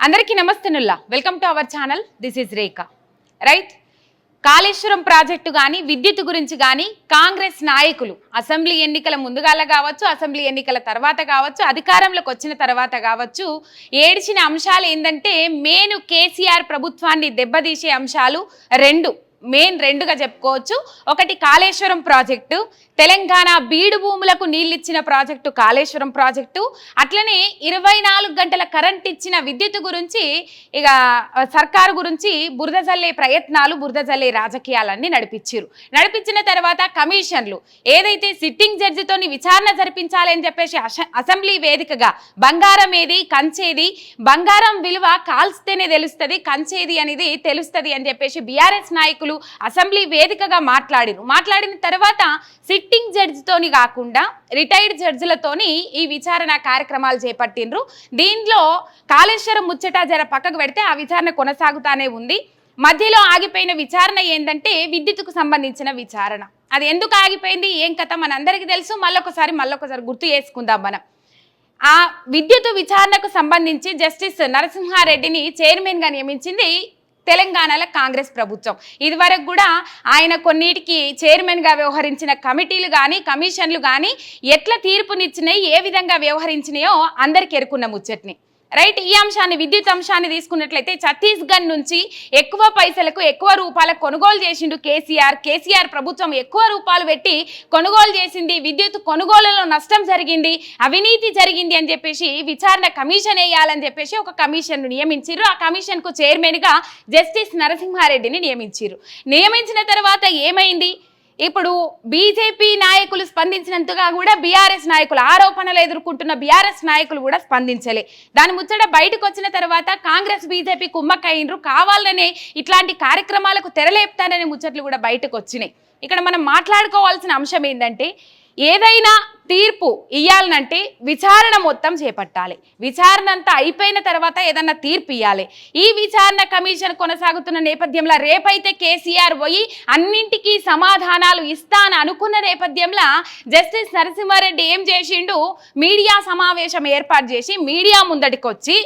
అందరికీ నమస్తేనుల్లా welcome to our channel. This is Rekha. Right, Kaleshwaram project కానీ విద్యుత్ గురించి కానీ కాంగ్రెస్ నాయకులు అసెంబ్లీ ఎన్నికల ముందుగాల కావచ్చు, అసెంబ్లీ ఎన్నికల తర్వాత కావచ్చు, అధికారంలోకి వచ్చిన తర్వాత కావచ్చు, ఏడ్చిన అంశాలు ఏంటంటే మెయిన్ కేసీఆర్ ప్రభుత్వాన్ని దెబ్బతీసే అంశాలు రెండుగా చెప్పుకోవచ్చు. ఒకటి కాళేశ్వరం ప్రాజెక్టు, తెలంగాణ బీడు భూములకు నీళ్ళిచ్చిన ప్రాజెక్టు కాళేశ్వరం ప్రాజెక్టు, అట్లనే 24 గంటల కరెంట్ ఇచ్చిన విద్యుత్ గురించి ఇక సర్కారు గురించి బురద జల్లే ప్రయత్నాలు, బురద జల్లే రాజకీయాలన్నీ నడిపించిన తర్వాత కమిషన్లు ఏదైతే సిట్టింగ్ జడ్జితోని విచారణ జరిపించాలని చెప్పేసి అసెంబ్లీ వేదికగా బంగారం ఏది కంచేది, బంగారం విలువ కాల్స్తేనే తెలుస్తుంది, కంచేది అనేది తెలుస్తుంది అని చెప్పేసి బీఆర్ఎస్ నాయకులు అసెంబ్లీ వేదికగా మాట్లాడిన తర్వాత సిట్టింగ్ జడ్జితోని కాకుండా రిటైర్డ్ జడ్జిలతోని ఈ విచారణ కార్యక్రమాలు చేపట్టిండ్రు. దీంట్లో కాళేశ్వరం ముచ్చట జర పక్కకు పెడితే ఆ విచారణ కొనసాగుతానే ఉంది. మధ్యలో ఆగిపోయిన విచారణ ఏంటంటే విద్యుత్కు సంబంధించిన విచారణ. అది ఎందుకు ఆగిపోయింది, ఏం కథ మనందరికీ తెలుసు. మళ్ళొకసారి గుర్తు చేసుకుందాం మనం. ఆ విద్యుత్ విచారణకు సంబంధించి జస్టిస్ నరసింహారెడ్డిని చైర్మన్గా నియమించింది తెలంగాణలో కాంగ్రెస్ ప్రభుత్వం. ఇదివరకు కూడా ఆయన కొన్నిటికి చైర్మన్గా వ్యవహరించిన కమిటీలు కానీ కమిషన్లు కానీ ఎట్లా తీర్పునిచ్చినాయి, ఏ విధంగా వ్యవహరించినాయో అందరికి ఎరుకున్న ముచ్చట్ని. రైట్, ఈ అంశాన్ని విద్యుత్ అంశాన్ని తీసుకున్నట్లయితే ఛత్తీస్గఢ్ నుంచి ఎక్కువ పైసలకు ఎక్కువ రూపాయలకు కొనుగోలు చేసిండు కేసీఆర్ ప్రభుత్వం ఎక్కువ రూపాయలు పెట్టి కొనుగోలు చేసింది, విద్యుత్ కొనుగోలులో నష్టం జరిగింది, అవినీతి జరిగింది అని చెప్పేసి విచారణ కమిషన్ వేయాలని చెప్పేసి ఒక కమిషన్ను నియమించారు. ఆ కమిషన్కు చైర్మన్గా జస్టిస్ నరసింహారెడ్డిని నియమించిన తర్వాత ఏమైంది, ఇప్పుడు బీజేపీ నాయకులు స్పందించినంతగా కూడా బీఆర్ఎస్ నాయకులు ఆరోపణలు ఎదుర్కొంటున్న బీఆర్ఎస్ నాయకులు కూడా స్పందించలే. దాని ముచ్చట బయటకు వచ్చిన తర్వాత కాంగ్రెస్ బీజేపీ కుమ్మక్కయ్యిండ్రు, కావాలనే ఇట్లాంటి కార్యక్రమాలకు తెరలేపుతారనే ముచ్చట్లు కూడా బయటకు వచ్చినాయి. ఇక్కడ మనం మాట్లాడుకోవాల్సిన అంశం ఏంటంటే ఏదైనా తీర్పు ఇయ్యాలనంటే విచారణ మొత్తం చేపట్టాలి. విచారణ అంతా అయిపోయిన తర్వాత ఏదన్నా తీర్పు ఇవ్వాలి. ఈ విచారణ కమిషన్ కొనసాగుతున్న నేపథ్యంలో రేపైతే కేసీఆర్ పోయి అన్నింటికీ సమాధానాలు ఇస్తాను అనుకున్న నేపథ్యంలో జస్టిస్ నరసింహారెడ్డి ఏం చేసిండు, మీడియా సమావేశం ఏర్పాటు చేసి మీడియా ముందటికి వచ్చి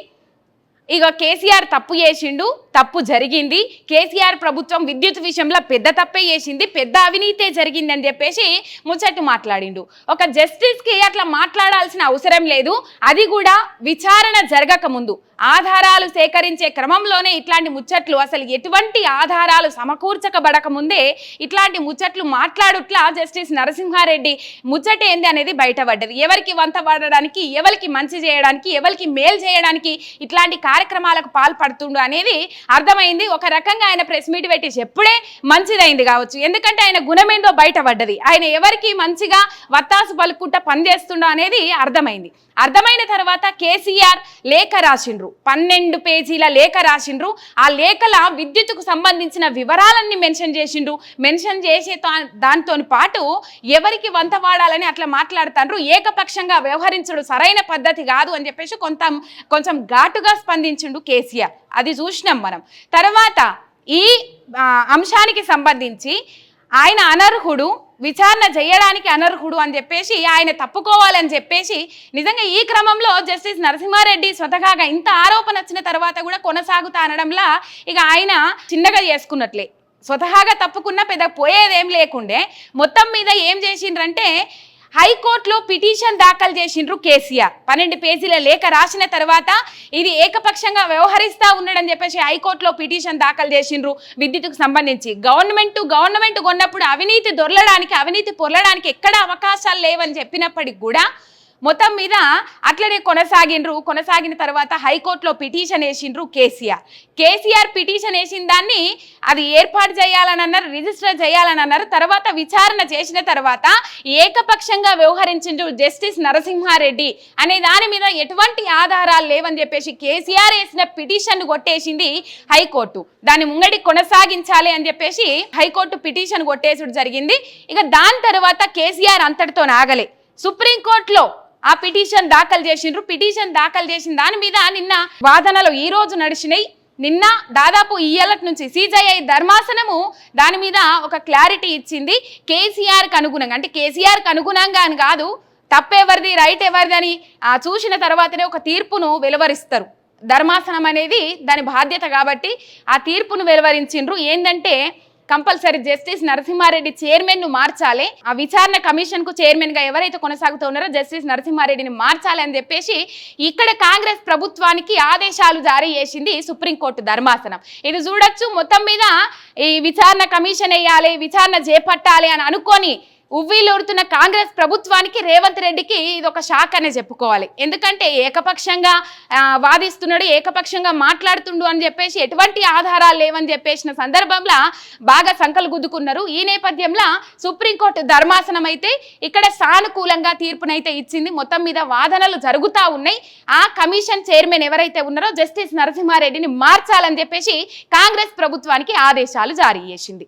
ఇక కేసీఆర్ తప్పు చేసిండు, తప్పు జరిగింది, కేసీఆర్ ప్రభుత్వం విద్యుత్ విషయంలో పెద్ద తప్పే చేసింది, పెద్ద అవినీతే జరిగింది అని చెప్పేసి ముచ్చట్టు మాట్లాడిండు. ఒక జస్టిస్కి అట్లా మాట్లాడాల్సిన అవసరం లేదు. అది కూడా విచారణ జరగక ముందు ఆధారాలు సేకరించే క్రమంలోనే ఇట్లాంటి ముచ్చట్లు, అసలు ఎటువంటి ఆధారాలు సమకూర్చకబడక ముందే ఇట్లాంటి ముచ్చట్లు మాట్లాడుట్లా జస్టిస్ నరసింహారెడ్డి ముచ్చట ఏంది అనేది బయటపడ్డది. ఎవరికి వంత పడడానికి, ఎవరికి మంచి చేయడానికి, ఎవరికి మేలు చేయడానికి ఇట్లాంటి కార్యక్రమాలకు పాల్పడుతుండు అనేది అర్థమైంది. ఒక రకంగా ఆయన ప్రెస్ మీట్ పెట్టి చెప్పుడే మంచిదైంది కావచ్చు, ఎందుకంటే ఆయన గుణమేందో బయటపడ్డది. ఆయన ఎవరికి మంచిగా వత్తాసు పలుకుంటా పనిచేస్తుండో అనేది అర్థమైన తర్వాత కేసీఆర్ లేఖ రాసిండ్రు, 12 పేజీల లేఖ రాసిండ్రు. ఆ లేఖల విద్యుత్తుకు సంబంధించిన వివరాలన్నీ మెన్షన్ చేసే దాంతో పాటు ఎవరికి వంత వాడాలని అట్లా మాట్లాడుతాండ్రు. ఏకపక్షంగా వ్యవహరించడు సరైన పద్ధతి కాదు అని చెప్పేసి కొంచెం ఘాటుగా స్పందించిండు కేసీఆర్. అది చూసినాం మనం. తర్వాత ఈ అంశానికి సంబంధించి ఆయన అనర్హుడు, విచారణ చేయడానికి అనర్హుడు అని చెప్పేసి ఆయన తప్పుకోవాలని చెప్పేసి నిజంగా ఈ క్రమంలో జస్టిస్ నరసింహారెడ్డి స్వతహాగా ఇంత ఆరోపణ వచ్చిన తర్వాత కూడా కొనసాగుతా అనడంలా ఇక ఆయన చిన్నగా చేసుకున్నట్లే. స్వతహాగా తప్పుకున్నా పెద్ద పోయేదేం లేకుండే మొత్తం మీద ఏం చేసిండ్రంటే హైకోర్టులో పిటిషన్ దాఖలు చేసిండ్రు కేసీఆర్. 12 పేజీల లేఖ రాసిన తర్వాత ఇది ఏకపక్షంగా వ్యవహరిస్తూ ఉన్నాడని చెప్పేసి హైకోర్టులో పిటిషన్ దాఖలు చేసిండ్రు. విద్యుత్కు సంబంధించి గవర్నమెంట్ కొన్నప్పుడు అవినీతి పొరలడానికి ఎక్కడ అవకాశాలు లేవని చెప్పినప్పటికి కూడా మొత్తం మీద అట్లనే కొనసాగిన తర్వాత హైకోర్టులో పిటిషన్ వేసిండ్రు కేసీఆర్ పిటిషన్ వేసిన దాన్ని అది ఏర్పాటు చేయాలని అన్నారు, రిజిస్టర్ చేయాలని అన్నారు. తర్వాత విచారణ చేసిన తర్వాత ఏకపక్షంగా వ్యవహరించిండ్రు జస్టిస్ నరసింహారెడ్డి అనే దాని మీద ఎటువంటి ఆధారాలు లేవని చెప్పేసి కేసీఆర్ వేసిన పిటిషన్ కొట్టేసింది హైకోర్టు. దాన్ని ముంగడి కొనసాగించాలి అని చెప్పేసి హైకోర్టు పిటిషన్ కొట్టేసుడు జరిగింది. ఇక దాని తర్వాత కేసీఆర్ అంతటితో ఆగలే, సుప్రీంకోర్టులో ఆ పిటిషన్ దాఖలు చేసిన దాని మీద నిన్న వాదనలు ఈ రోజు నడిచినాయి. నిన్న దాదాపు ఇయ్యాలటి నుంచి సిజేఐ ధర్మాసనము దాని మీద ఒక క్లారిటీ ఇచ్చింది. కేసీఆర్కి అనుగుణంగా, అంటే కేసీఆర్కి అనుగుణంగా అని కాదు, తప్పెవరిది రైట్ ఎవరిది అని చూసిన తర్వాతనే ఒక తీర్పును వెలువరిస్తారు. ధర్మాసనం అనేది దాని బాధ్యత కాబట్టి ఆ తీర్పును వెలువరించిండ్రు. ఏంటంటే కంపల్సరీ జస్టిస్ నరసింహారెడ్డి చైర్మన్ ను మార్చాలి, ఆ విచారణ కమిషన్ కు చైర్మన్ గా ఎవరైతే కొనసాగుతున్నారో జస్టిస్ నరసింహారెడ్డిని మార్చాలి అని చెప్పేసి ఇక్కడ కాంగ్రెస్ ప్రభుత్వానికి ఆదేశాలు జారీ చేసింది సుప్రీంకోర్టు ధర్మాసనం. ఇది చూడొచ్చు, మొత్తం మీద ఈ విచారణ కమిషన్ వేయాలి, విచారణ చేపట్టాలి అని అనుకొని ఉవ్విల్లూరుతున్న కాంగ్రెస్ ప్రభుత్వానికి రేవంత్ రెడ్డికి ఇది ఒక షాక్ అనే చెప్పుకోవాలి. ఎందుకంటే ఏకపక్షంగా వాదిస్తున్నాడు, ఏకపక్షంగా మాట్లాడుతుండు అని చెప్పేసి ఎటువంటి ఆధారాలు లేవని చెప్పేసిన సందర్భంలో బాగా సంకలు గుద్దుకున్నారు. ఈ నేపథ్యంలో సుప్రీంకోర్టు ధర్మాసనం అయితే ఇక్కడ సానుకూలంగా తీర్పునైతే ఇచ్చింది. మొత్తం మీద వాదనలు జరుగుతూ ఉన్నాయి. ఆ కమిషన్ చైర్మన్ ఎవరైతే ఉన్నారో జస్టిస్ నరసింహారెడ్డిని మార్చాలని చెప్పేసి కాంగ్రెస్ ప్రభుత్వానికి ఆదేశాలు జారీ చేసింది.